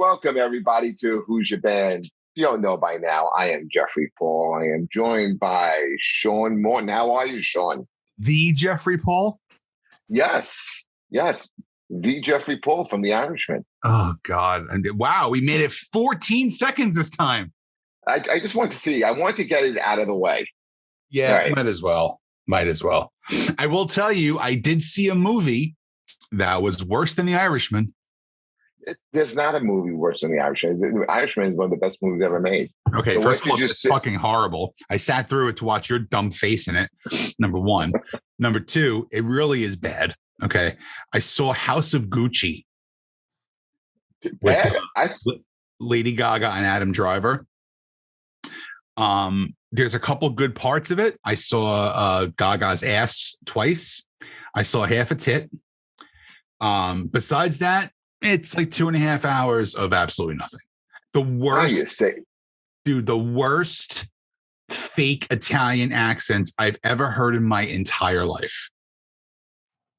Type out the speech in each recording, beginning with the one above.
welcome everybody to Who's Your Band. If you don't know by now, I am Jeffrey Paul. I am joined by Sean Morton. How are you, Sean? The Jeffrey Paul? Yes. The Jeffrey Paul from The Irishman. Oh, God. And wow, we made it 14 seconds this time. I just want to see. I want to get it out of the way. Yeah, right. Might as well. I will tell you, I did see a movie that was worse than The Irishman. There's not a movie worse than The Irishman. The Irishman is one of the best movies ever made. Okay, so first of all, it's fucking horrible. I sat through it to watch your dumb face in it, number one. Number two, it really is bad. Okay, I saw House of Gucci with Lady Gaga and Adam Driver. There's a couple good parts of it. I saw Gaga's ass twice. I saw half a tit. Besides that, it's like 2.5 hours of absolutely nothing. The worst, dude, the worst fake Italian accents I've ever heard in my entire life.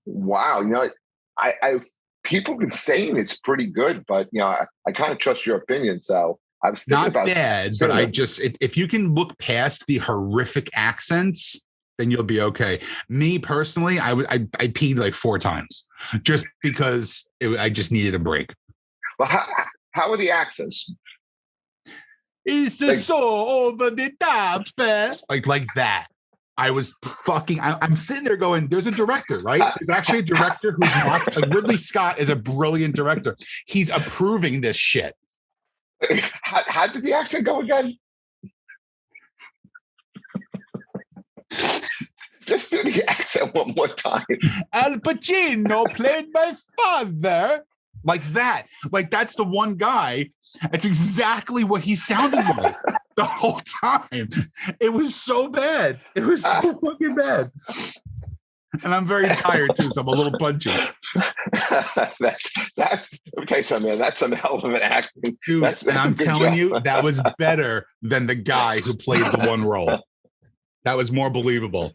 Wow. You know, I people been saying it's pretty good, but you know, I kind of trust your opinion. So I was thinking not bad, but I just, if you can look past the horrific accents, then you'll be okay. Me personally, I peed like 4 times just because I just needed a break. Well, how are the accents? It's like, so over the top, like that. I was fucking. I'm sitting there going, "There's a director, right? There's actually a director who's not like Ridley Scott is a brilliant director. He's approving this shit." How did the accent go again? Just do the accent one more time. Al Pacino played my father. Like that. Like that's the one guy. That's exactly what he sounded like the whole time. It was so bad. It was so fucking bad. And I'm very tired too, so I'm a little punchy. That's let me tell you something, man. That's some hell of an acting. Dude, and I'm telling you, that was better than the guy who played the one role. That was more believable.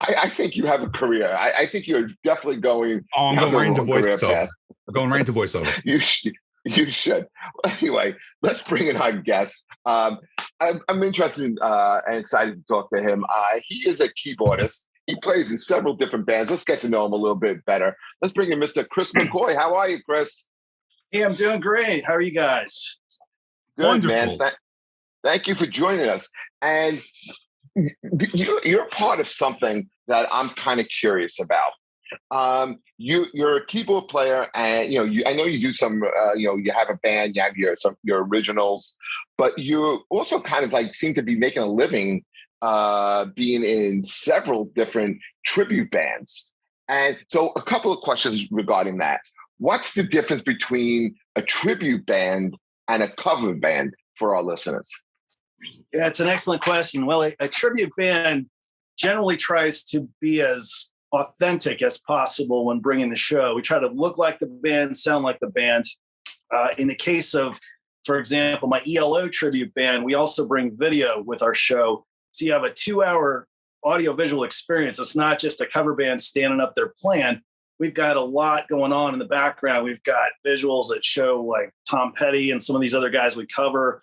I think you have a career. I think you're definitely going. Oh, I'm going right into voiceover. I'm going right into voiceover. You should. Anyway, let's bring in our guest. I'm interested and excited to talk to him. He is a keyboardist. He plays in several different bands. Let's get to know him a little bit better. Let's bring in Mr. Chris McCoy. How are you, Chris? Hey, I'm doing great. How are you guys? Good, wonderful, man. Thank you for joining us. And you're part of something that I'm kind of curious about. You're a keyboard player, and I know you do some. You have a band, you have your originals, but you also kind of like seem to be making a living being in several different tribute bands. And so, a couple of questions regarding that. What's the difference between a tribute band and a cover band for our listeners? Yeah, it's an excellent question. Well, a tribute band generally tries to be as authentic as possible when bringing the show. We try to look like the band, sound like the band. In the case of, for example, my Elo Tribute Band, we also bring video with our show. So you have a 2-hour audio-visual experience. It's not just a cover band standing up there playing. We've got a lot going on in the background. We've got visuals that show like Tom Petty and some of these other guys we cover,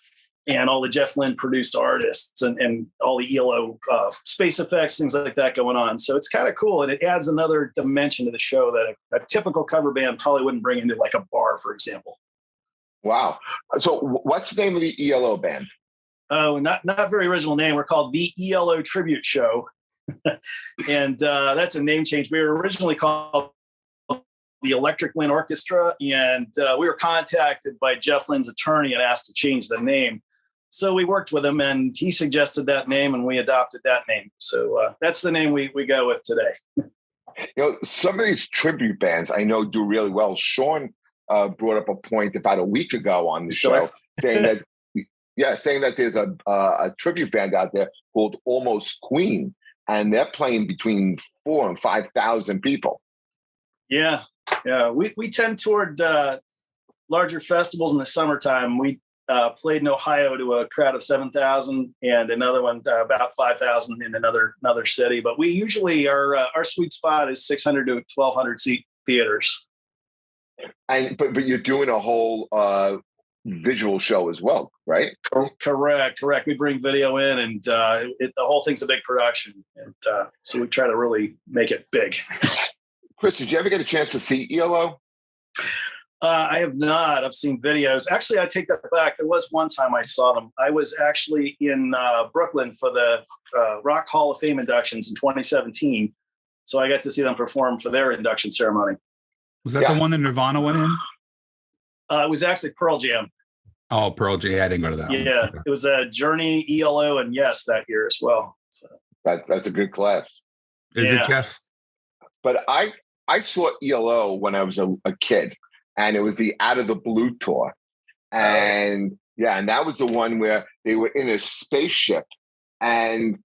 and all the Jeff Lynne produced artists and all the ELO space effects, things like that going on. So it's kind of cool. And it adds another dimension to the show that a typical cover band probably wouldn't bring into like a bar, for example. Wow. So what's the name of the ELO band? Oh, not very original name. We're called the Elo Tribute Show. And that's a name change. We were originally called the Electric Wind Orchestra. And we were contacted by Jeff Lynne's attorney and asked to change the name. So we worked with him, and he suggested that name, and we adopted that name. So that's the name we go with today. Some of these tribute bands I know do really well. Sean brought up a point about a week ago on the show saying that there's a tribute band out there called Almost Queen, and they're playing between 4,000 and 5,000 people. Yeah. We tend toward larger festivals in the summertime. We played in Ohio to a crowd of 7,000, and another one about 5,000 in another city. But we usually our sweet spot is 600 to 1,200 seat theaters. And but you're doing a whole visual show as well, right? Correct. We bring video in, and the whole thing's a big production, and so we try to really make it big. Chris, did you ever get a chance to see ELO? I have not. I've seen videos. Actually, I take that back. There was one time I saw them. I was actually in Brooklyn for the Rock Hall of Fame inductions in 2017. So I got to see them perform for their induction ceremony. Was that the one that Nirvana went in? It was actually Pearl Jam. Oh, Pearl Jam. I didn't go to that one. Yeah, it was Journey, ELO, and Yes that year as well. So. That's a good class. Is it, Jeff? But I saw ELO when I was a kid. And it was the Out of the Blue tour. And and that was the one where they were in a spaceship. And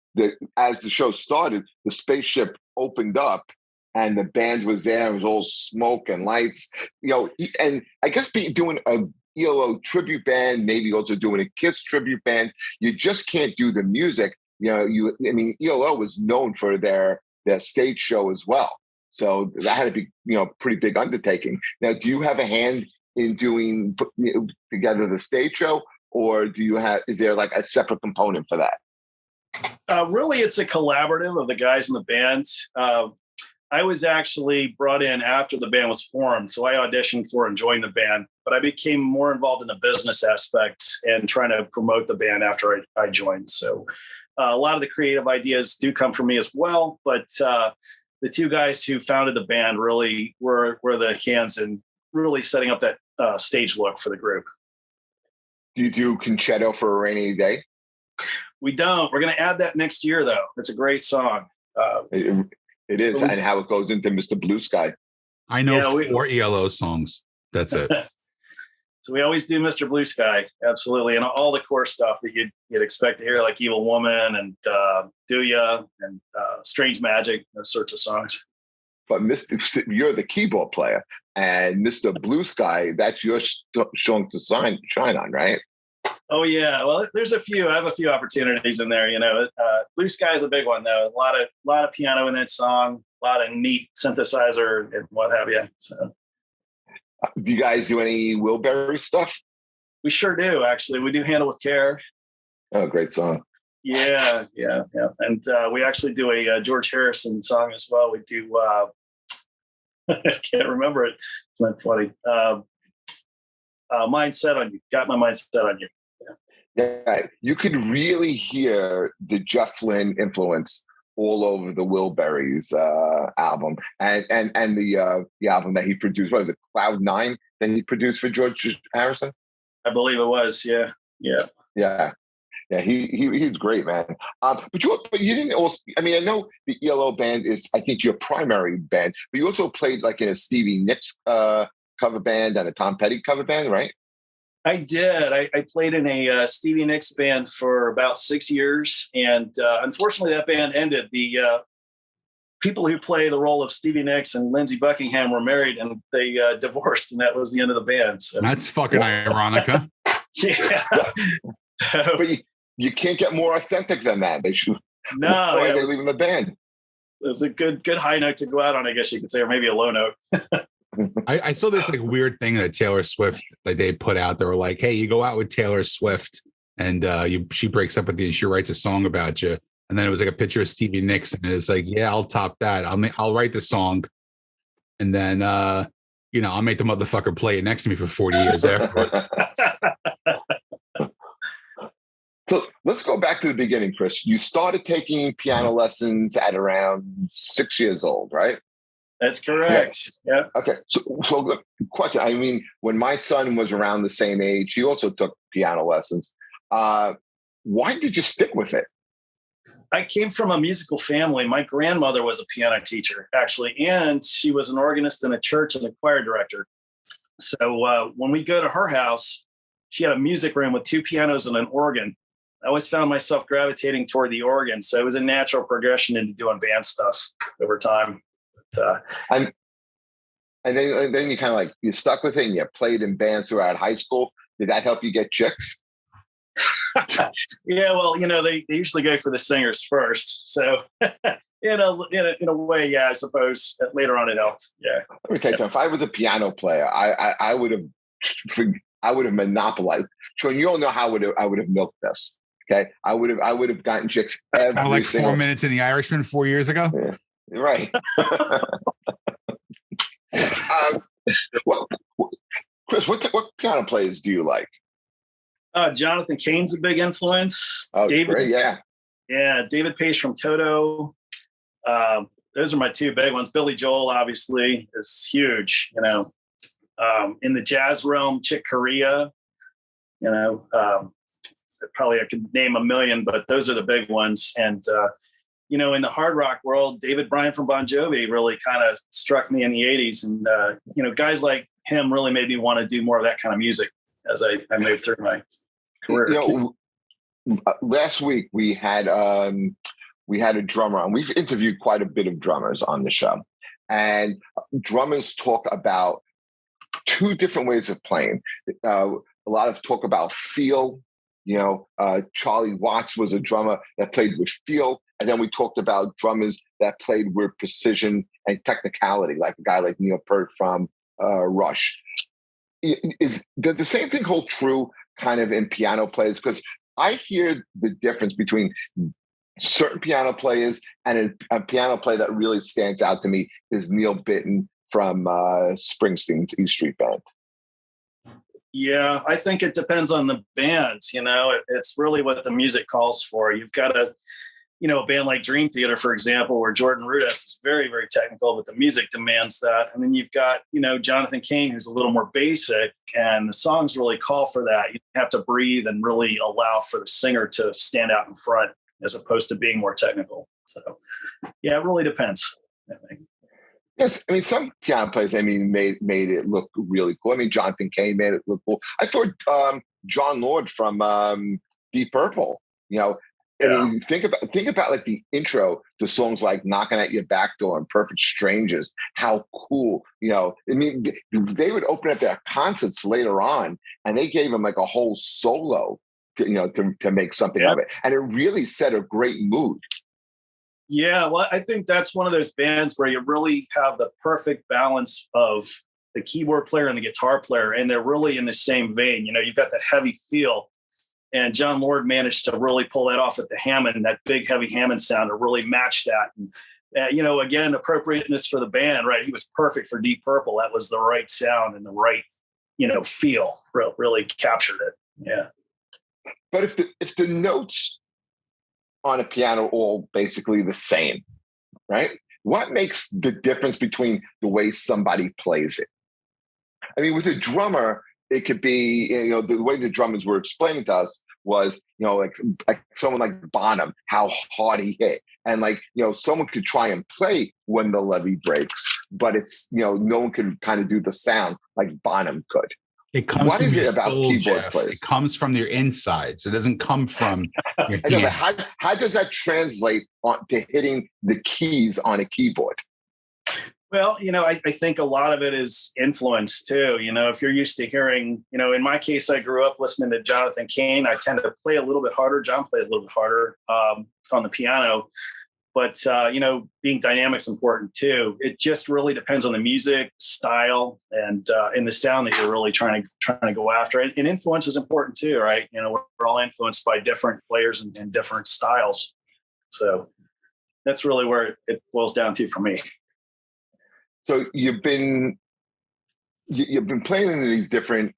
as the show started, the spaceship opened up and the band was there. It was all smoke and lights. And I guess doing a ELO tribute band, maybe also doing a Kiss tribute band, you just can't do the music. ELO was known for their stage show as well. So that had to be, pretty big undertaking. Now, do you have a hand in doing together the stage show, or is there like a separate component for that? Really, it's a collaborative of the guys in the band. I was actually brought in after the band was formed, so I auditioned for and joined the band. But I became more involved in the business aspect and trying to promote the band after I joined. So a lot of the creative ideas do come from me as well, but the two guys who founded the band really were the hands in really setting up that stage look for the group. Do you do Concerto for a Rainy Day? We don't. We're going to add that next year, though. It's a great song. It is, and how it goes into Mr. Blue Sky. I know 4 ELO songs. That's it. So we always do Mr. Blue Sky, absolutely, and all the core stuff that you'd expect to hear, like Evil Woman and Do Ya and Strange Magic, those sorts of songs. But you're the keyboard player, and Mr. Blue Sky, that's your song to shine on, right? Oh yeah, well, there's a few. I have a few opportunities in there. Blue Sky is a big one though. A lot of piano in that song, a lot of neat synthesizer and what have you. So. Do you guys do any Wilbury stuff? We sure do, actually. We do Handle with Care. Oh, great song. Yeah. And we actually do a George Harrison song as well. We do, I can't remember it. It's not funny. Mind Set on You. Got My Mind Set on You. Yeah. You could really hear the Jeff Lynne influence all over the Wilburys album and the album that he produced. What was it, Cloud 9 that he produced for George Harrison? I believe it was. Yeah. He's great, man. But you didn't also. I mean, I know the ELO band is, I think, your primary band, but you also played like in a Stevie Nicks cover band and a Tom Petty cover band, right? I did. I played in a Stevie Nicks band for about 6 years. And unfortunately, that band ended. The people who play the role of Stevie Nicks and Lindsey Buckingham were married and they divorced. And that was the end of the band. So. That's fucking ironic, huh? Yeah. But you can't get more authentic than that. They should. No. They're leaving the band. It was a good high note to go out on, I guess you could say, or maybe a low note. I saw this like weird thing that Taylor Swift that they put out. They were like, "Hey, you go out with Taylor Swift, and she breaks up with you. She writes a song about you." And then it was like a picture of Stevie Nicks, and it's like, "Yeah, I'll top that. I'll write the song, and then I'll make the motherfucker play it next to me for 40 years afterwards." So let's go back to the beginning, Chris. You started taking piano lessons at around 6 years old, right? That's correct. Yeah. Okay. So the question, I mean, when my son was around the same age, he also took piano lessons. Why did you stick with it? I came from a musical family. My grandmother was a piano teacher, actually, and she was an organist in a church and a choir director. So when we go to her house, she had a music room with 2 pianos and an organ. I always found myself gravitating toward the organ. So it was a natural progression into doing band stuff over time. And then you kind of like, you stuck with it and you played in bands throughout high school. Did that help you get chicks? Yeah, well, they usually go for the singers first. So in a way, yeah, I suppose later on it helped. Yeah. Let me tell you something. If I was a piano player, I would have I would have monopolized. Sean, you don't know how I would have milked this. Okay, I would have gotten chicks every like single 4 minutes in The Irishman 4 years ago. Yeah, right. Well, Chris, what piano players do you like? Jonathan Cain's a big influence. Oh, David, great, yeah. Yeah, David Page from Toto. Those are my two big ones. Billy Joel, obviously, is huge. In the jazz realm, Chick Corea. Probably I could name a million, but those are the big ones. And in the hard rock world, David Bryan from Bon Jovi really kind of struck me in the 80s. And, guys like him really made me want to do more of that kind of music as I moved through my career. Last week we had a drummer on. We've interviewed quite a bit of drummers on the show. And drummers talk about two different ways of playing. A lot of talk about feel. Charlie Watts was a drummer that played with feel. And then we talked about drummers that played with precision and technicality, like a guy like Neil Peart from Rush. Does the same thing hold true kind of in piano players? Because I hear the difference between certain piano players and a piano player that really stands out to me is Neil Bitton from Springsteen's E Street Band. Yeah, I think it depends on the band. It's really what the music calls for. You've got a band like Dream Theater, for example, where Jordan Rudess is very, very technical, but the music demands that. And then you've got, Jonathan Cain, who's a little more basic, and the songs really call for that. You have to breathe and really allow for the singer to stand out in front as opposed to being more technical. So, yeah, it really depends, I think. Yes, I mean, some piano players, made it look really cool. Jonathan Cain made it look cool. I thought John Lord from Deep Purple, think about like the intro to songs like Knocking at Your Back Door and Perfect Strangers, how cool, they would open up their concerts later on and they gave him like a whole solo to make something of it. And it really set a great mood. Yeah, well, I think that's one of those bands where you really have the perfect balance of the keyboard player and the guitar player, and they're really in the same vein. You've got that heavy feel, and John Lord managed to really pull that off with the Hammond, that big, heavy Hammond sound to really match that. And, again, appropriateness for the band, right? He was perfect for Deep Purple. That was the right sound and the right, feel. Really captured it. Yeah. But if the notes on a piano all basically the same, right? What makes the difference between the way somebody plays it? With a drummer, it could be, the way the drummers were explaining to us was, like someone like Bonham, how hard he hit. And someone could try and play When the Levee Breaks, but it's, no one could kind of do the sound like Bonham could. It comes what from is your it about soul, keyboard Jeff. players? It comes from your insides. It doesn't come from your I know, but how does that translate to hitting the keys on a keyboard? Well, I think a lot of it is influence too. If you're used to hearing, in my case, I grew up listening to Jonathan Cain. I tend to play a little bit harder. John plays a little bit harder on the piano. But, being dynamic's important too. It just really depends on the music, style, and the sound that you're really trying to go after. And influence is important too, right? We're all influenced by different players and different styles. So that's really where it boils down to for me. So you've been playing in these different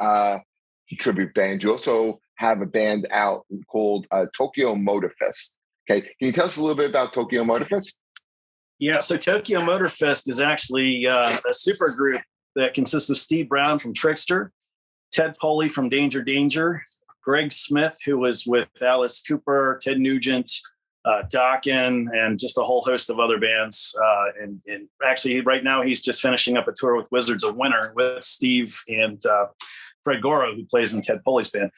tribute bands. You also have a band out called Tokyo Motor Fest. Okay, can you tell us a little bit about Tokyo Motor Fest? Yeah, so Tokyo Motor Fest is actually a super group that consists of Steve Brown from Trickster, Ted Poley from Danger Danger, Greg Smith, who was with Alice Cooper, Ted Nugent, Dokken, and just a whole host of other bands. And actually, right now, he's just finishing up a tour with Wizards of Winter with Steve and Fred Goro, who plays in Ted Poley's band.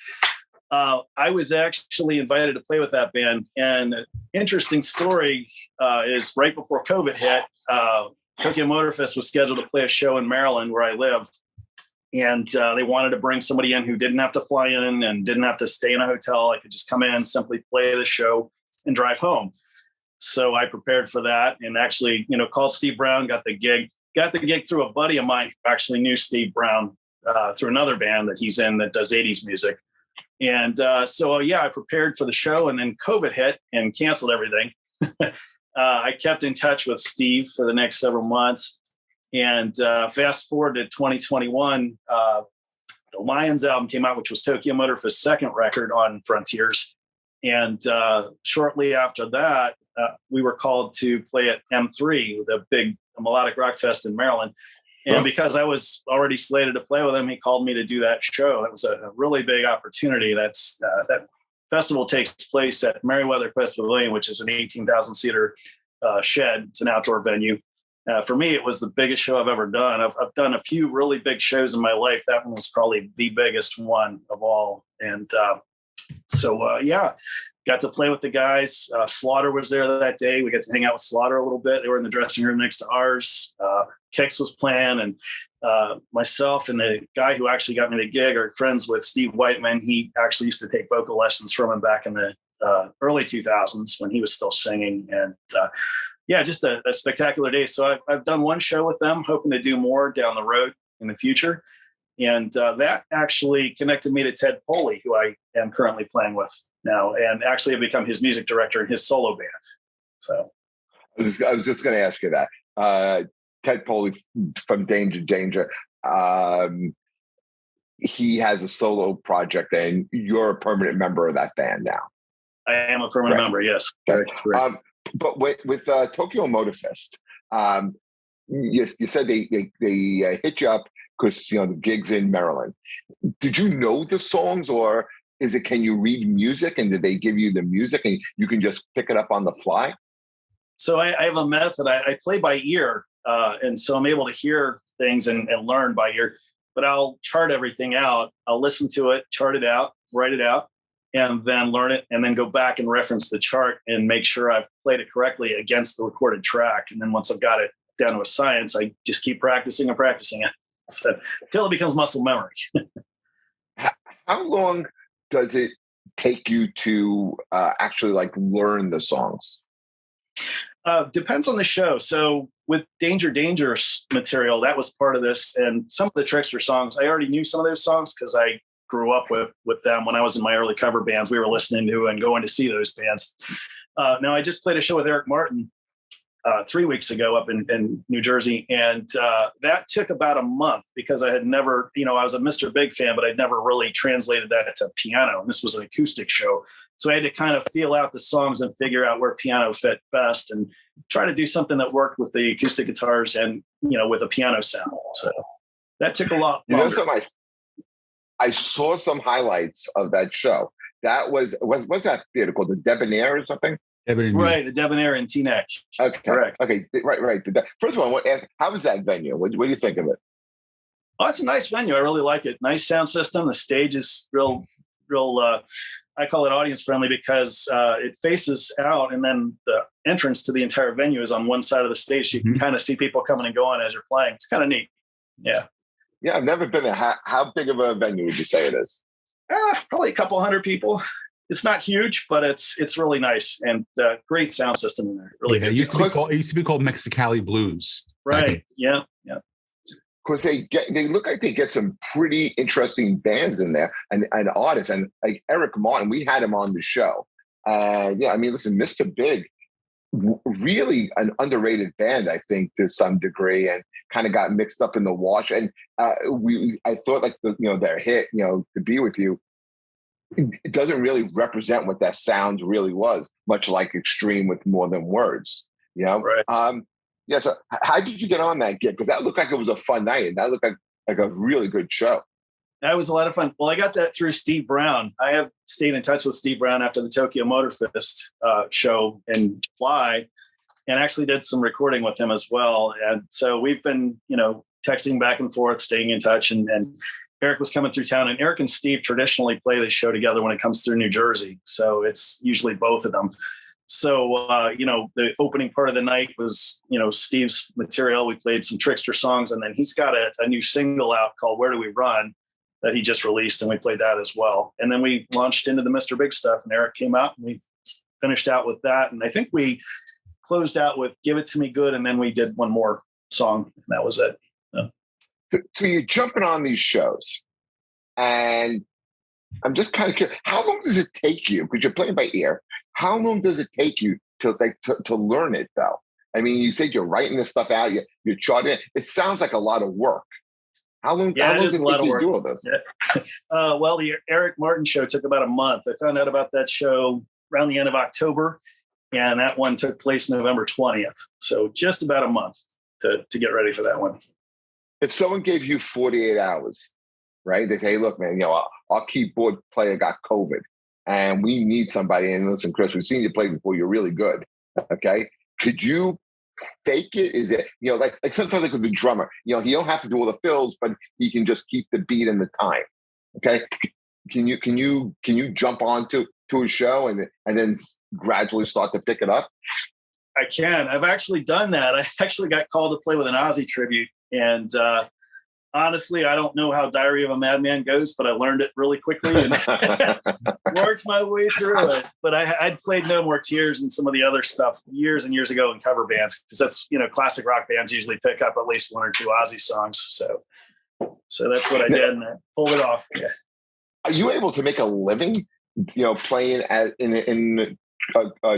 I was actually invited to play with that band. And an interesting story is right before COVID hit, Tokyo Motor Fest was scheduled to play a show in Maryland where I live. And they wanted to bring somebody in who didn't have to fly in and didn't have to stay in a hotel. I could just come in, simply play the show and drive home. So I prepared for that and actually, called Steve Brown, got the gig through a buddy of mine who actually knew Steve Brown through another band that he's in that does 80s music. And so I prepared for the show, and then COVID hit and canceled everything. I kept in touch with Steve for the next several months. And fast forward to 2021, the Lions album came out, which was Tokyo Motor Fest's second record on Frontiers. And shortly after that, we were called to play at M3, the big melodic rock fest in Maryland. And because I was already slated to play with him, he called me to do that show. That was a really big opportunity. That festival takes place at Merriweather Quest Pavilion, which is an 18,000-seater shed. It's an outdoor venue. For me, it was the biggest show I've ever done. I've done a few really big shows in my life. That one was probably the biggest one of all. And got to play with the guys. Slaughter was there that day. We got to hang out with Slaughter a little bit. They were in the dressing room next to ours. Kix was playing, and myself and the guy who actually got me the gig are friends with Steve Whiteman. He actually used to take vocal lessons from him back in the early 2000s when he was still singing. And just a spectacular day. So I've done one show with them, hoping to do more down the road in the future. And that actually connected me to Ted Poley, who I am currently playing with now, and actually have become his music director in his solo band. So I was just going to ask you that. Ted Poley from Danger. He has a solo project, and you're a permanent member of that band now. I am a permanent member, yes. Okay. But with Tokyo Motor Fest, you said they hit you up because the gig's in Maryland. Did you know the songs, or can you read music, and did they give you the music and you can just pick it up on the fly? So I have a method. I play by ear, and so I'm able to hear things and learn by ear. But I'll chart everything out. I'll listen to it, chart it out, write it out, and then learn it, and then go back and reference the chart and make sure I've played it correctly against the recorded track. And then once I've got it down to a science, I just keep practicing and practicing it until it becomes muscle memory. How long does it take you to actually learn the songs? Depends on the show. So with Dangerous material, that was part of this. And some of the Trickster songs, I already knew some of those songs because I grew up with them when I was in my early cover bands. We were listening to and going to see those bands. Now, I just played a show with Eric Morton 3 weeks ago up in New Jersey. And that took about a month because I had never, I was a Mr. Big fan, but I'd never really translated that to piano. And this was an acoustic show. So I had to kind of feel out the songs and figure out where piano fit best and try to do something that worked with the acoustic guitars and, with a piano sound. So that took a lot longer. I saw some highlights of that show. That was that theater called the Debonair or something? Right, the Debonair in Teaneck. Okay, correct. Okay, right. First of all, how was that venue? What do you think of it? Oh, it's a nice venue. I really like it. Nice sound system. The stage is real. I call it audience friendly because it faces out, and then the entrance to the entire venue is on one side of the stage. So you can kind of see people coming and going as you're playing. It's kind of neat. Yeah. Yeah, I've never been there. How big of a venue would you say it is? Probably a couple hundred people. It's not huge, but it's really nice and great sound system in there. Really good. It used to be called Mexicali Blues. Right. Yeah. Because they look like they get some pretty interesting bands in there and artists. And like Eric Morton, we had him on the show. Listen, Mr. Big, really an underrated band, I think, to some degree, and kind of got mixed up in the wash. And I thought their hit, To Be With You, it doesn't really represent what that sound really was, much like Extreme with More Than Words, Right. So how did you get on that gig? Because that looked like it was a fun night, and that looked like a really good show. That was a lot of fun. Well, I got that through Steve Brown. I have stayed in touch with Steve Brown after the Tokyo Motor Fest show in July, and actually did some recording with him as well. And so we've been, texting back and forth, staying in touch. And Eric was coming through town, and Eric and Steve traditionally play this show together when it comes through New Jersey. So it's usually both of them. So, the opening part of the night was, Steve's material. We played some Trickster songs, and then he's got a new single out called Where Do We Run that he just released, and we played that as well. And then we launched into the Mr. Big stuff, and Eric came out, and we finished out with that. And I think we closed out with Give It To Me Good, and then we did one more song, and that was it. So you're jumping on these shows, and I'm just kind of curious, how long does it take you? Because you're playing by ear. How long does it take you to learn it, though? I mean, you said you're writing this stuff out, you're charting it. It sounds like a lot of work. How long does it take you to do all this? Yeah. Well, the Eric Morton show took about a month. I found out about that show around the end of October, and that one took place November 20th. So just about a month to get ready for that one. If someone gave you 48 hours, right? They say, hey, look, man, our keyboard player got COVID and we need somebody. And listen, Chris, we've seen you play before. You're really good. Okay. Could you fake it? Is it, like sometimes like with the drummer, he don't have to do all the fills, but he can just keep the beat and the time. Okay. Can you jump onto a show and then gradually start to pick it up? I can. I've actually done that. I actually got called to play with an Ozzy tribute. And honestly, I don't know how Diary of a Madman goes, but I learned it really quickly and worked my way through it. But I'd played No More Tears and some of the other stuff years and years ago in cover bands, because that's, classic rock bands usually pick up at least one or two Ozzy songs. So that's what I did, and I pulled it off. Yeah. Are you able to make a living, playing in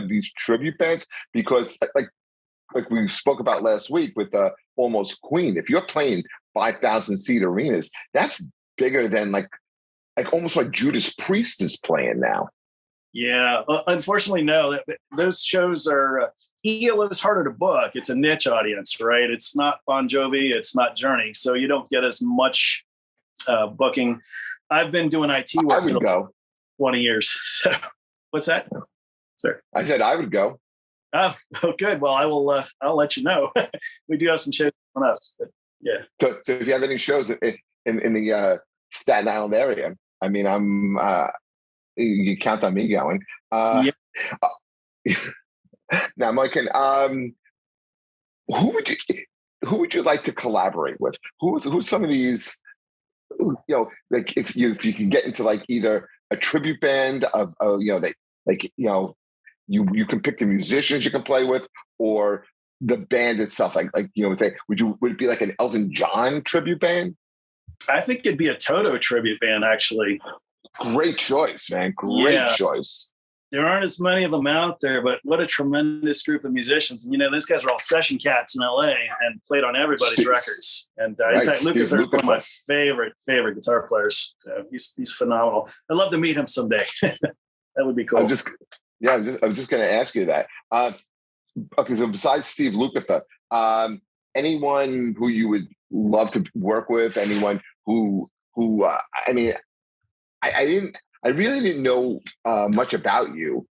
these tribute bands? Because like we spoke about last week with Almost Queen, if you're playing 5,000 seat arenas, that's bigger than like almost like Judas Priest is playing now. Yeah, unfortunately, no. Those shows are Elo's harder to book. It's a niche audience, right? It's not Bon Jovi, it's not Journey, so you don't get as much booking. I've been doing IT work for 20 years. So, what's that? Sorry, I said I would go. Oh, good. Well, I will. I'll let you know. We do have some shows on us. But yeah. So if you have any shows in the Staten Island area, I mean, you count on me going. Yeah. Now, Mike, who would you like to collaborate with? Who's some of these? Like if you can get into like either a tribute band of you can pick the musicians you can play with, or the band itself. Like say, would it be like an Elton John tribute band? I think it'd be a Toto tribute band, actually. Great choice, man. Great choice. There aren't as many of them out there, but what a tremendous group of musicians. And, those guys are all session cats in LA and played on everybody's records. And in fact, Lukather is one of my favorite guitar players. So he's phenomenal. I'd love to meet him someday. That would be cool. I was just going to ask you that. Okay, so besides Steve Lukather, anyone who you would love to work with? Anyone who I mean, I really didn't know much about you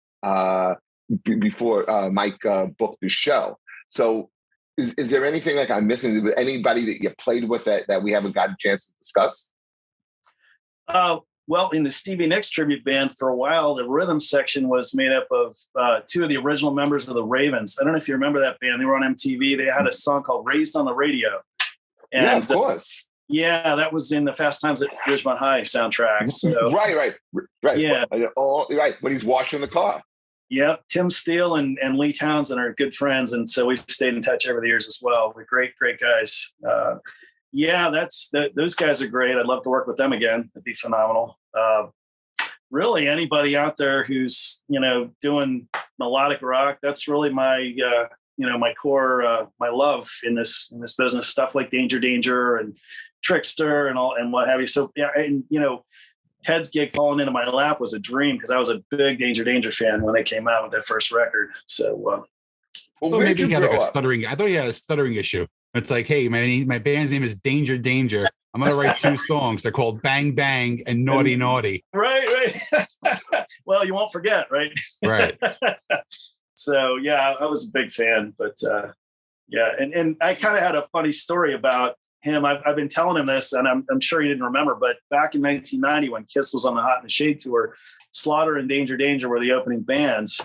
before Mike booked the show. So is there anything like I'm missing? Is anybody that you played with that we haven't got a chance to discuss? Well, in the Stevie Nicks tribute band for a while, the rhythm section was made up of two of the original members of the Ravens. I don't know if you remember that band. They were on MTV. They had a song called Raised on the Radio. And, yeah, of course. Yeah, that was in the Fast Times at Ridgemont High soundtrack. So. Right. Yeah. Right, when he's washing the car. Yeah, Tim Steele and Lee Townsend are good friends, and so we've stayed in touch over the years as well. They're great guys. Yeah, those guys are great. I'd love to work with them again. It'd be phenomenal. Really, anybody out there who's doing melodic rock, that's really my my core, my love in this business. Stuff like Danger and Trickster and what have you. So yeah, and Ted's gig falling into my lap was a dream, because I was a big Danger fan when they came out with their first record. So maybe he had like a stuttering. I thought he had a stuttering issue. It's like, hey, my band's name is Danger. I'm gonna write 2 songs. They're called Bang Bang and Naughty Naughty. Right. Well, you won't forget, right? Right. So yeah, I was a big fan, but yeah, and I kind of had a funny story about him. I've been telling him this, and I'm sure he didn't remember, but back in 1990, when Kiss was on the Hot in the Shade tour, Slaughter and Danger were the opening bands.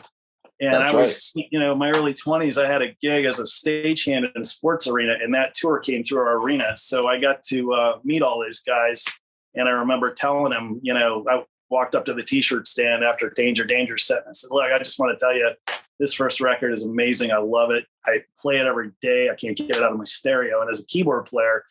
And I was, my early 20s, I had a gig as a stagehand in a sports arena, and that tour came through our arena. So I got to meet all those guys. And I remember telling him, I walked up to the t-shirt stand after Danger set, and I said, look, I just want to tell you, this first record is amazing. I love it. I play it every day. I can't get it out of my stereo. And as a keyboard player,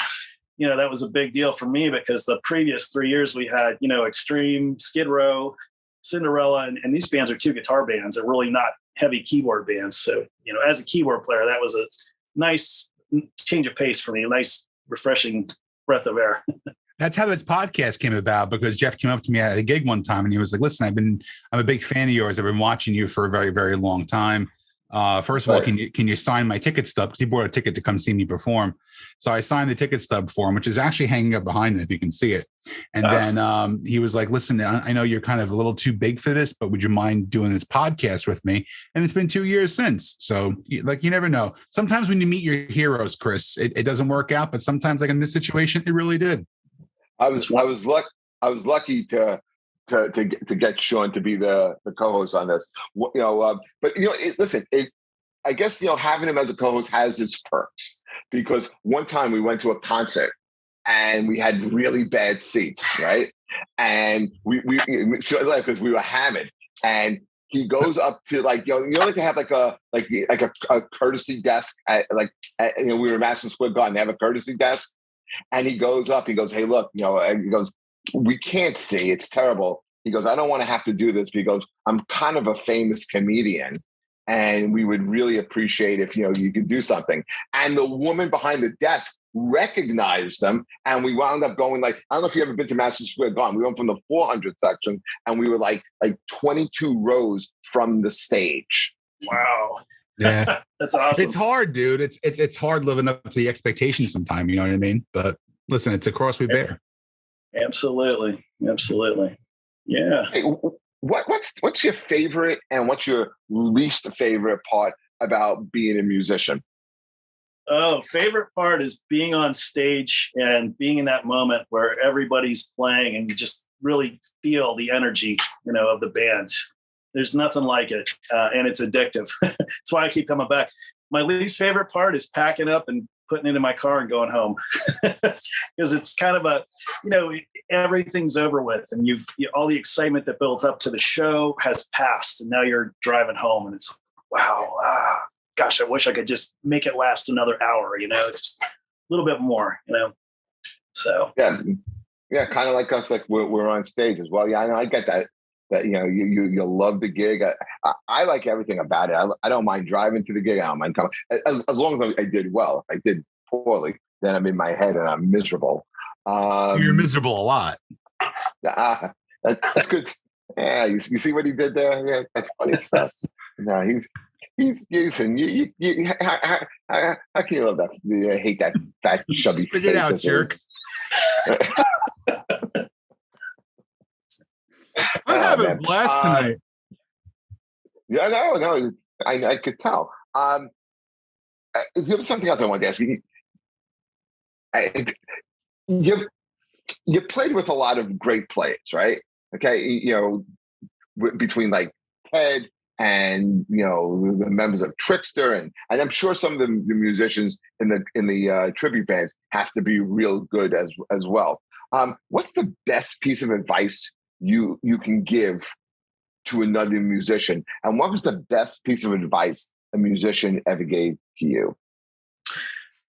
that was a big deal for me because the previous 3 years we had, Extreme, Skid Row, Cinderella, and these bands are 2 guitar bands. They're really not heavy keyboard bands. So, as a keyboard player, that was a nice change of pace for me, a nice, refreshing breath of air. That's how this podcast came about, because Jeff came up to me at a gig one time and he was like, listen, I'm a big fan of yours. I've been watching you for a very, very long time. First of all, can you sign my ticket stub? Because he bought a ticket to come see me perform. So I signed the ticket stub for him, which is actually hanging up behind him if you can see it. And then he was like, listen, I know you're kind of a little too big for this, but would you mind doing this podcast with me? And it's been 2 years since. So you never know. Sometimes when you meet your heroes, Chris, it doesn't work out. But sometimes, like in this situation, it really did. I was lucky to get Sean to be the co-host on this. Listen, I guess having him as a co-host has its perks, because one time we went to a concert and we had really bad seats, right? And we because we were hammered, and he goes up to like they have like a courtesy desk we were at Madison Square Garden. They have a courtesy desk. And he goes up, he goes, hey, look, and he goes, we can't see. It's terrible. He goes, I don't want to have to do this, because I'm kind of a famous comedian and we would really appreciate if, you could do something. And the woman behind the desk recognized them. And we wound up going I don't know if you've ever been to Madison Square Garden. We went from the 400 section and we were like 22 rows from the stage. Wow. Yeah. That's awesome. It's hard, dude. It's hard living up to the expectations sometimes, you know what I mean? But listen, it's a cross we bear. Absolutely. Yeah. Hey, what's your favorite and what's your least favorite part about being a musician? Oh, favorite part is being on stage and being in that moment where everybody's playing and you just really feel the energy, of the band. There's nothing like it, and it's addictive. That's why I keep coming back. My least favorite part is packing up and putting it in my car and going home, because it's kind of everything's over with, and all the excitement that built up to the show has passed, and now you're driving home, and it's wow, gosh, I wish I could just make it last another hour, just a little bit more, So yeah, kind of like us, like we're on stage as well. Yeah, I know, I get that. That you love the gig. I like everything about it. I don't mind driving to the gig. I don't mind coming as long as I did well. If I did poorly, then I'm in my head and I'm miserable. You're miserable a lot. That's good. Yeah, you see what he did there? Yeah, that's funny stuff. No, he's listen. How can you love that? You hate that fat chubby Spit it out, jerk. I'm having a blast tonight. Yeah, no, I could tell. There was something else I wanted to ask you. You played with a lot of great players, right? Okay, between like Ted and the members of Trickster, and I'm sure some of the musicians in the tribute bands have to be real good as well. What's the best piece of advice you can give to another musician, and what was the best piece of advice a musician ever gave to you?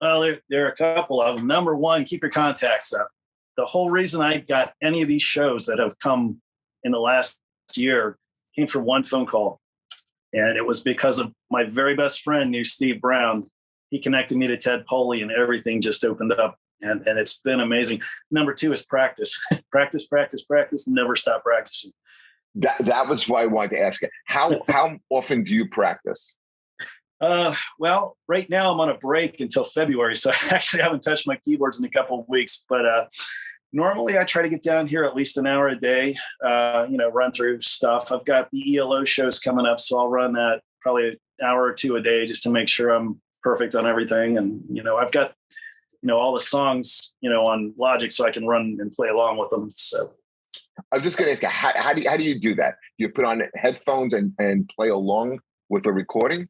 Well, there are a couple of them. Number one, keep your contacts up. The whole reason I got any of these shows that have come in the last year came from one phone call, and it was because of my very best friend knew Steve Brown. He connected me to Ted Poley, and everything just opened up. And it's been amazing. Number two is practice. practice, never stop practicing. That was why I wanted to ask you. How often do you practice? Well, right now I'm on a break until February, so I actually haven't touched my keyboards in a couple of weeks. But normally I try to get down here at least an hour a day, run through stuff. I've got the ELO shows coming up, so I'll run that probably an hour or two a day just to make sure I'm perfect on everything. And, I've got all the songs, on Logic, so I can run and play along with them. So I was just going to ask you, how do you do that? Do you put on headphones and play along with the recording?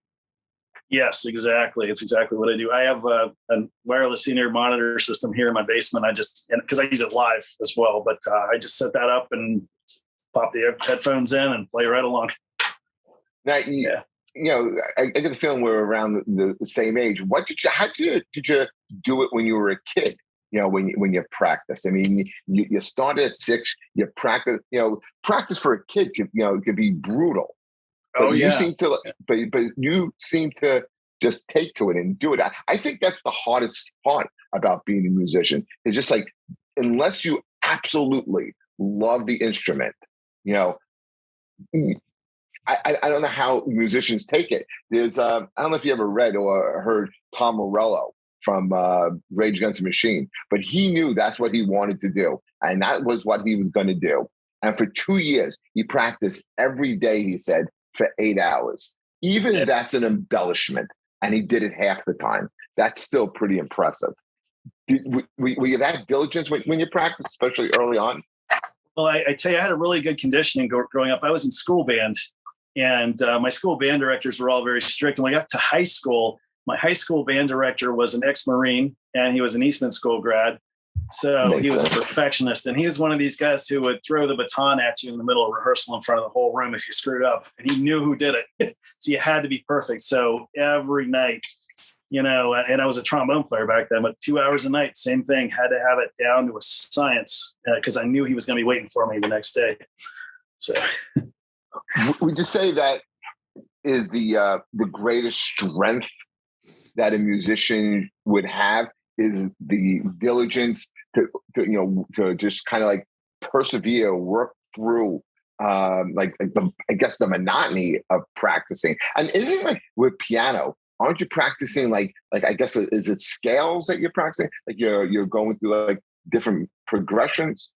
Yes, exactly. It's exactly what I do. I have a wireless in-ear monitor system here in my basement. Because I use it live as well, but I just set that up and pop the headphones in and play right along. Now, I get the feeling we're around the same age. How did you do it when you were a kid? when you practice. I mean, you started at 6, you practice, practice for a kid could be brutal. But you seem to, but you seem to just take to it and do it. I think that's the hardest part about being a musician. It's just like, unless you absolutely love the instrument, I don't know how musicians take it. There's I don't know if you ever read or heard Tom Morello from Rage Against the Machine, but he knew that's what he wanted to do, and that was what he was going to do. And for 2 years, he practiced every day, he said, for 8 hours. Even if that's an embellishment, and he did it half the time, that's still pretty impressive. Were you that diligent when you practiced, especially early on? Well, I tell you, I had a really good conditioning growing up. I was in school bands, and my school band directors were all very strict. And when I got to high school, my high school band director was an ex-Marine, and he was an Eastman School grad. So he was a perfectionist, and he was one of these guys who would throw the baton at you in the middle of rehearsal in front of the whole room if you screwed up, and he knew who did it. So you had to be perfect. So every night, and I was a trombone player back then, but 2 hours a night, same thing, had to have it down to a science because I knew he was going to be waiting for me the next day. So would you say that is the greatest strength that a musician would have, is the diligence to just kind of like persevere, work through the monotony of practicing? And isn't it like with piano, aren't you practicing like I guess, is it scales that you're practicing? Like you're going through like different progressions?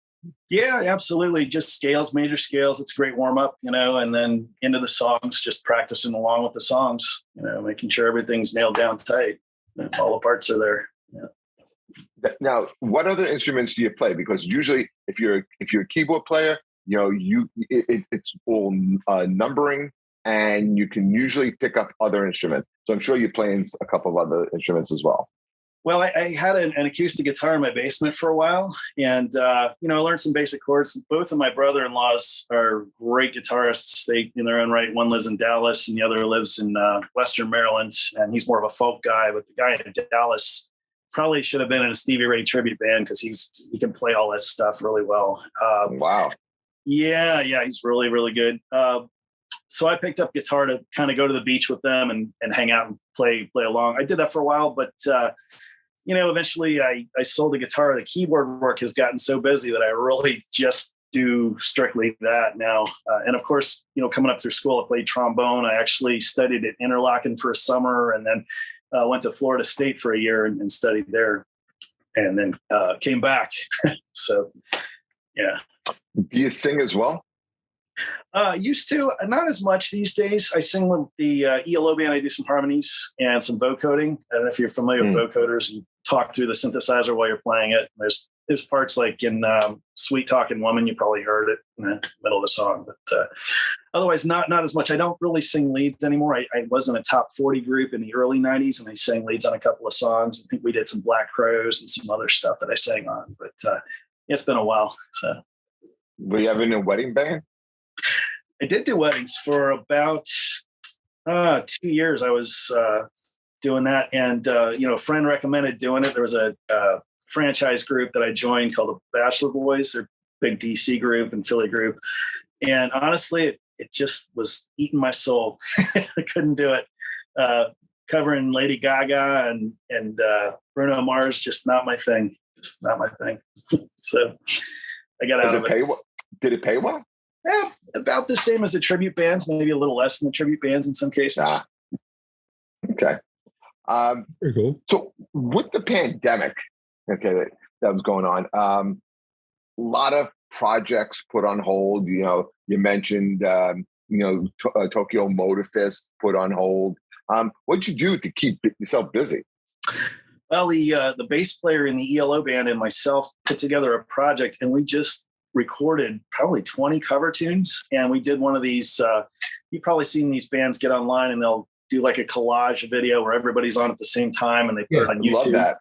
Yeah, absolutely. Just scales, major scales. It's a great warm up, and then into the songs, just practicing along with the songs, making sure everything's nailed down tight. All the parts are there. Yeah. Now, what other instruments do you play? Because usually if you're a keyboard player, it's all numbering, and you can usually pick up other instruments. So I'm sure you're playing a couple of other instruments as well. Well, I had an acoustic guitar in my basement for a while, and I learned some basic chords. Both of my brother-in-laws are great guitarists. They, in their own right, one lives in Dallas and the other lives in Western Maryland, and he's more of a folk guy. But the guy in Dallas probably should have been in a Stevie Ray tribute band because he can play all that stuff really well. Wow. Yeah, he's really, really good. So I picked up guitar to kind of go to the beach with them and hang out and play along. I did that for a while, but eventually I sold the guitar. The keyboard work has gotten so busy that I really just do strictly that now. And of course, coming up through school, I played trombone. I actually studied at Interlochen for a summer, and then went to Florida State for a year and studied there, and then came back. So, yeah. Do you sing as well? Used to, not as much these days. I sing with the Elo band. I do some harmonies and some vocoding. I don't know if you're familiar with vocoders. You talk through the synthesizer while you're playing it. There's parts like in Sweet Talking Woman, you probably heard it in the middle of the song, but otherwise not as much. I don't really sing leads anymore. I was in a top 40 group in the early 90s, and I sang leads on a couple of songs. I think we did some Black Crowes and some other stuff that I sang on, but it's been a while. So, were you ever in a wedding band? I did do weddings for about 2 years. I was doing that, and a friend recommended doing it. There was a franchise group that I joined called the Bachelor Boys. They're a big DC group and Philly group, and honestly, it just was eating my soul. I couldn't do it. Covering Lady Gaga and Bruno Mars, just not my thing. Just not my thing. So I got out of it. Did it pay well? Yeah, about the same as the tribute bands, maybe a little less than the tribute bands in some cases. Okay. Very cool. So with the pandemic, that was going on, a lot of projects put on hold. You mentioned, Tokyo Motor Fest put on hold. What'd you do to keep yourself busy? Well, the bass player in the ELO band and myself put together a project, and we just recorded probably 20 cover tunes, and we did one of these you've probably seen these bands get online and they'll do like a collage video where everybody's on at the same time and they put it on YouTube. Love that.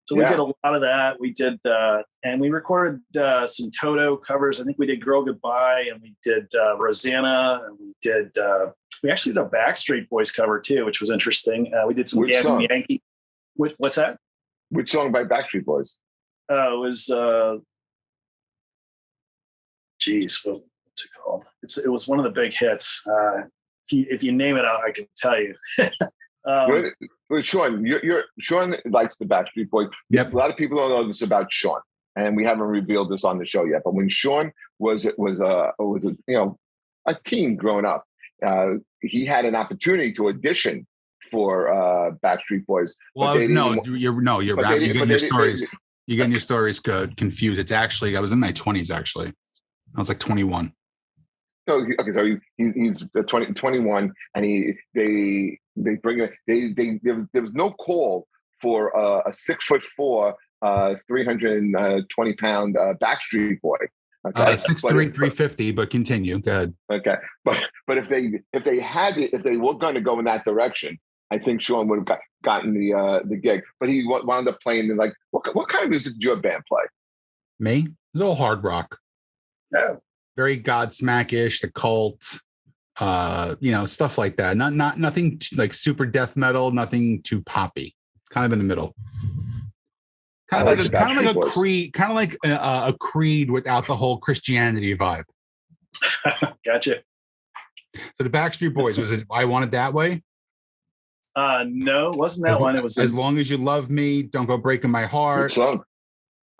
So we did a lot of that. We did and we recorded some Toto covers. I think we did Girl Goodbye, and we did Rosanna, and we actually did a Backstreet Boys cover too, which was interesting. We did some Gavin Yankee. What's that? Which song by Backstreet Boys? It was geez, what's it called? It was one of the big hits. If you name it, I can tell you. Sean, Sean likes the Backstreet Boys. Yep. A lot of people don't know this about Sean, and we haven't revealed this on the show yet. But when Sean was a teen growing up, he had an opportunity to audition for Backstreet Boys. Well, you're getting your stories confused. It's actually I was in my 20s. Actually, I was like 21. So he's 21, and they bring it. There was no call for a 6'4", 320-pound Backstreet Boy. Okay, 6'3", 350. But continue. Go ahead. Okay, but if they were going to go in that direction, I think Sean would have gotten the gig. But he wound up playing like what kind of music did your band play? Me? It was all hard rock. Yeah. Very Godsmack-ish, The Cult, stuff like that. Nothing like super death metal, nothing too poppy. Kind of in the middle. Kind of like a Creed without the whole Christianity vibe. Gotcha. So the Backstreet Boys, was it I Want It That Way? No, it wasn't that one. It was As Long As You Love Me, Don't Go Breaking My Heart. Good song.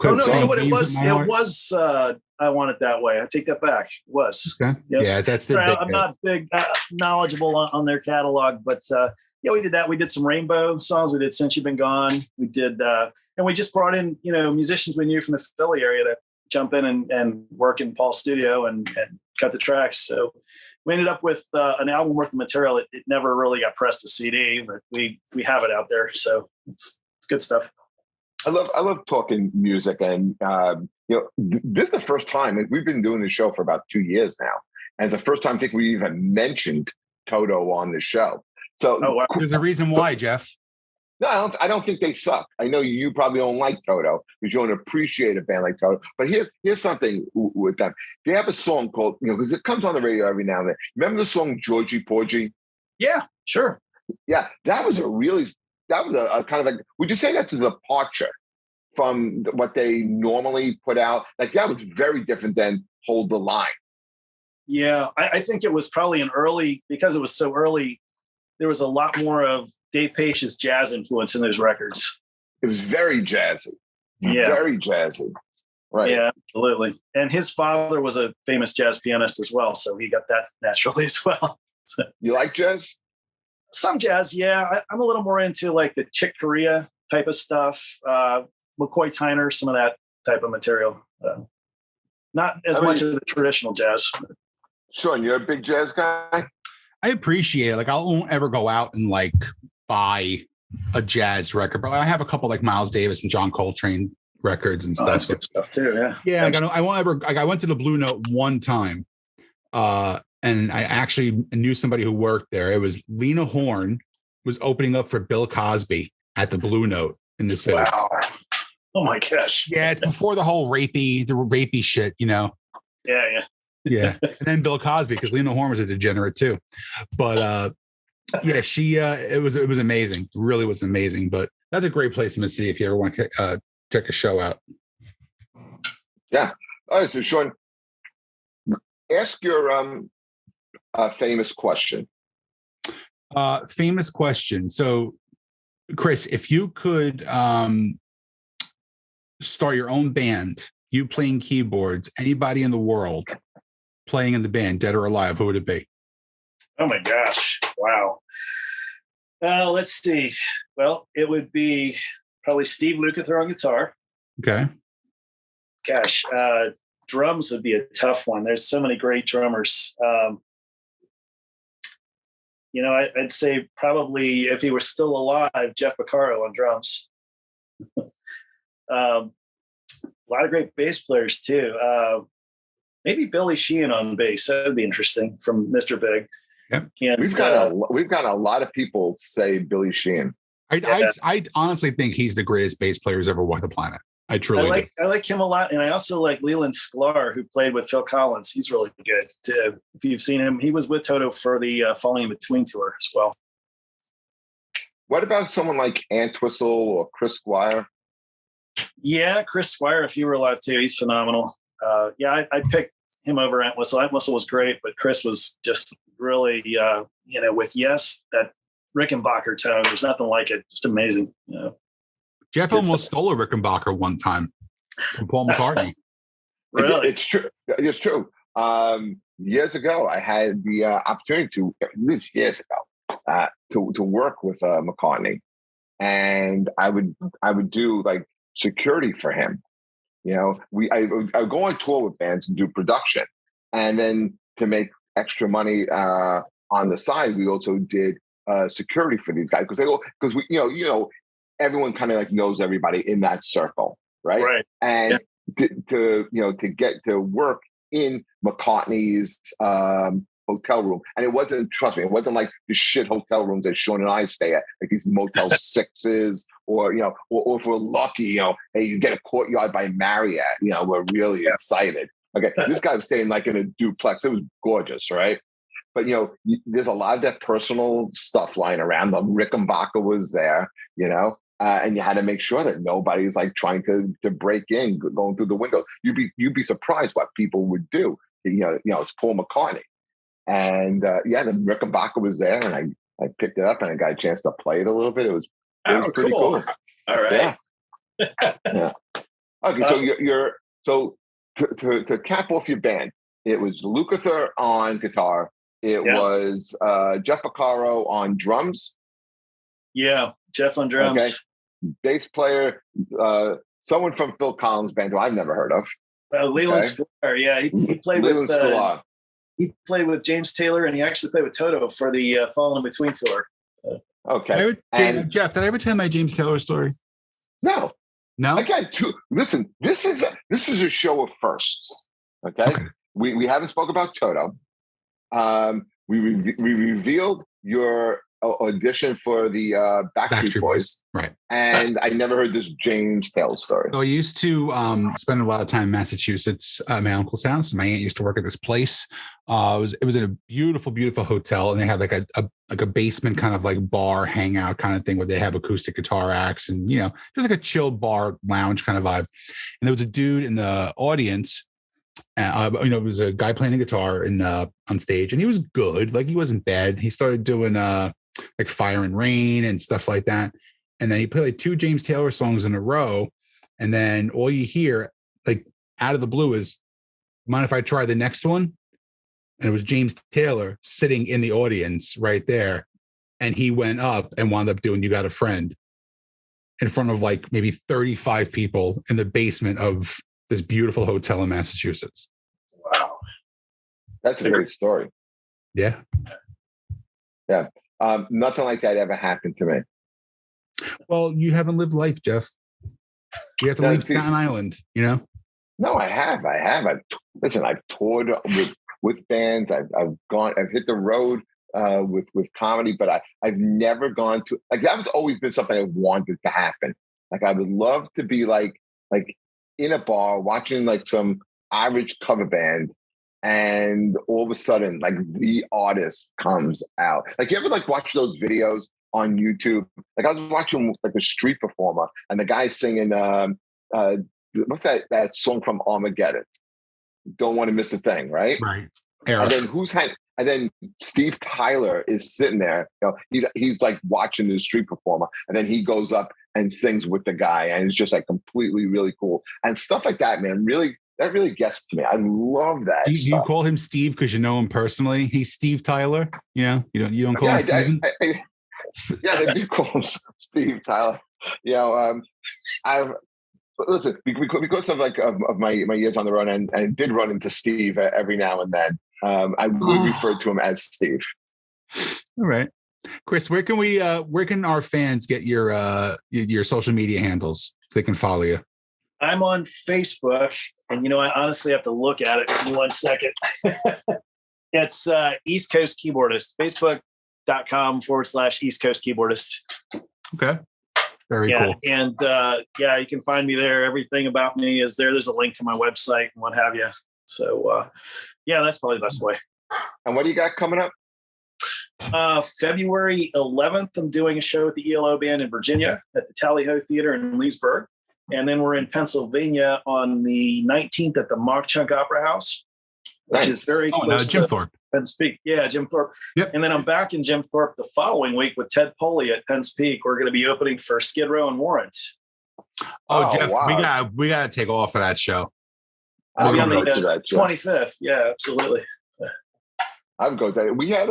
You know what it was? It was I Want It That Way. I take that back. It was. Okay. Yep. Yeah, that's the I'm not big knowledgeable on their catalog, but we did that. We did some Rainbow songs. We did Since You've Been Gone. We did, and we just brought in, musicians we knew from the Philly area to jump in and work in Paul's studio and cut the tracks. So we ended up with an album worth of material. It never really got pressed to CD, but we have it out there. So it's good stuff. I love talking music, and this is the first time we've been doing the show for about 2 years now, and it's the first time I think we even mentioned Toto on the show. So there's a reason why, Jeff. No, I don't think they suck. I know you probably don't like Toto because you don't appreciate a band like Toto. But here's something with them. They have a song called, because it comes on the radio every now and then. Remember the song Georgie Porgie? Yeah, sure. Yeah, that was a kind of would you say that's a departure from what they normally put out? Like that was very different than Hold the Line. Yeah, I think it was probably because it was so early, there was a lot more of Dave Pace's jazz influence in those records. It was very jazzy. Yeah. Very jazzy. Right. Yeah, absolutely. And his father was a famous jazz pianist as well, so he got that naturally as well. So, you like jazz? Some jazz, yeah. I'm a little more into like the Chick Corea type of stuff. McCoy Tyner, some of that type of material. Not as much as the traditional jazz. Sean, you're a big jazz guy? I appreciate it. Like I won't ever go out and like buy a jazz record, but I have a couple like Miles Davis and John Coltrane records and stuff. That's good stuff too. Yeah. Yeah. I went to the Blue Note one time, and I actually knew somebody who worked there. It was Lena Horne was opening up for Bill Cosby at the Blue Note in the city. Wow. Oh my gosh. Yeah, it's before the whole rapey shit, Yeah. Yeah. And then Bill Cosby, because Lena Horne was a degenerate too. But she it was amazing. It really was amazing. But that's a great place in the city if you ever want to check a show out. Yeah. All right. So Sean, ask your famous question. Famous question. So Chris, if you could start your own band, you playing keyboards, anybody in the world playing in the band, dead or alive, who would it be? Oh my gosh. Wow. Let's see. Well, it would be probably Steve Lukather on guitar. Okay. Gosh, drums would be a tough one. There's so many great drummers. I'd say probably if he were still alive, Jeff Beccaro on drums. A lot of great bass players too. Maybe Billy Sheen on bass. That would be interesting from Mr. Big. Yep. And we've got a lot of people say Billy Sheen. I honestly think he's the greatest bass player who's ever walked the planet. I truly I like him a lot, and I also like Leland Sklar, who played with Phil Collins. He's really good too. If you've seen him, he was with Toto for the Falling in Between tour as well. What about someone like Ant Twistle or Chris Squire? Yeah, Chris Squire, if you were alive too, he's phenomenal. I picked him over Entwistle. Entwistle was great, but Chris was just really, with Yes, that Rickenbacker tone. There's nothing like it. Just amazing. Jeff almost stole a Rickenbacker one time from Paul McCartney. Really? It's true. It's true. Years ago, I had the opportunity to work with McCartney, and I would do like security for him. I would go on tour with bands and do production, and then to make extra money on the side, we also did security for these guys because we everyone kind of like knows everybody in that circle, right? And to get to work in McCartney's hotel room, and it wasn't like the shit hotel rooms that Sean and I stay at, like these Motel 6s, or if we're lucky, hey, you get a Courtyard by Marriott, we're really excited. Okay, this guy was staying like in a duplex. It was gorgeous, right? But there's a lot of that personal stuff lying around. The Rickenbacker was there, and you had to make sure that nobody's like trying to break in, going through the window. You'd be surprised what people would do. It's Paul McCartney, and the Rickenbacker was there, and I picked it up and I got a chance to play it a little bit. It was pretty cool. All right. Yeah. Okay, awesome. So to cap off your band, it was Lukather on guitar. It was Jeff Porcaro on drums. Yeah, Jeff on drums. Okay. Bass player, someone from Phil Collins' band who I've never heard of. Leland Sklar. Yeah, he played with he played with James Taylor, and he actually played with Toto for the Fall in Between tour. Okay. Jeff, did I ever tell my James Taylor story? No. No. I got two. Listen, this is a show of firsts. Okay. We haven't spoke about Toto. We revealed your audition for the Backstreet Boys, right? And I never heard this James Taylor story. So I used to spend a lot of time in Massachusetts at my uncle's house. My aunt used to work at this place. It was in a beautiful, beautiful hotel, and they had like a basement kind of like bar hangout kind of thing where they have acoustic guitar acts and just like a chill bar lounge kind of vibe. And there was a dude in the audience. It was a guy playing a guitar on stage, and he was good. Like, he wasn't bad. He started doing like Fire and Rain and stuff like that. And then he played like 2 James Taylor songs in a row. And then all you hear, like, out of the blue is, mind if I try the next one? And it was James Taylor sitting in the audience right there. And he went up and wound up doing You Got a Friend in front of like maybe 35 people in the basement of this beautiful hotel in Massachusetts. Wow. That's a great story. Yeah. Yeah. Nothing like that ever happened to me. Well, you haven't lived life, Jeff. You have to leave Staten Island, No, I have. I've toured with bands. I've hit the road with comedy, but I've never gone to, like, that was always been something I wanted to happen. Like, I would love to be like in a bar watching like some average cover band, and all of a sudden like the artist comes out. Like, you ever like watch those videos on YouTube? Like, I was watching like a street performer, and the guy singing what's that song from Armageddon? Don't Want to Miss a Thing, right? Right. And then Steve Tyler is sitting there. He's like watching the street performer, and then he goes up and sings with the guy, and it's just like completely really cool and stuff like that. Man, that really gets to me. I love that. Do you call him Steve because you know him personally? He's Steve Tyler. You don't call him Steven? I do call him Steve Tyler. Listen, because of of my years on the road, and did run into Steve every now and then. I would refer to him as Steve. All right, Chris, where can our fans get your social media handles so they can follow you? I'm on Facebook, and I honestly have to look at it. Give me 1 second. It's East Coast Keyboardist. Facebook.com/East Coast Keyboardist. Okay. Very cool. And you can find me there. Everything about me is there. There's a link to my website and what have you. So that's probably the best way. And what do you got coming up? February 11th, I'm doing a show with the ELO band in Virginia at the Tally Ho Theater in Leesburg. And then we're in Pennsylvania on the 19th at the Mark Chunk Opera House, which is very close Jim to Thorpe. Penn's Peak. Yeah, Jim Thorpe. Yep. And then I'm back in Jim Thorpe the following week with Ted Poley at Penn's Peak. We're going to be opening for Skid Row and Warrant. Oh, Jeff, wow. we gotta take off for that show. I'll be on the 25th. Yeah, absolutely. I'll go there. We had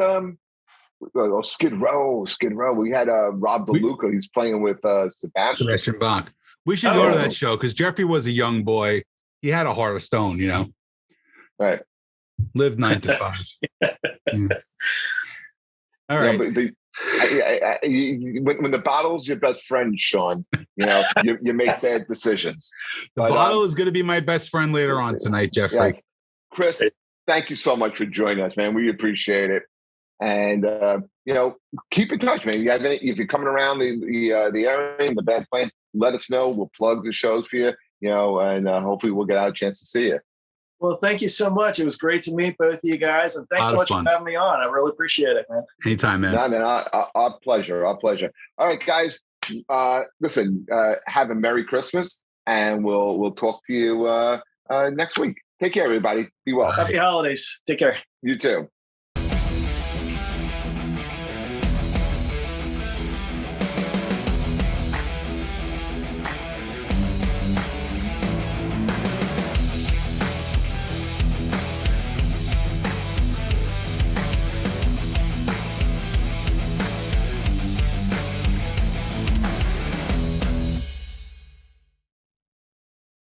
Skid Row. We had Rob DeLuca. He's playing with Sebastian Bach. We should go to that show because Jeffrey was a young boy. He had a heart of stone, you know. Right. Lived 9 to 5. All right. Yeah, when the bottle's your best friend, Sean, you know, you make bad decisions. The bottle is going to be my best friend later on tonight, Jeffrey. Yes. Chris, thank you so much for joining us, man. We appreciate it. And you know, keep in touch, man. If you're coming around the area and the band playing, let us know. We'll plug the shows for you, you know, and hopefully we'll get out a chance to see you. Well, thank you so much. It was great to meet both of you guys, and thanks so much for having me on. I really appreciate it, man. Anytime, man. No, man, our pleasure. Our pleasure. All right, guys. Listen, have a Merry Christmas, and we'll talk to you next week. Take care, everybody. Be well. Happy holidays. Take care. You too.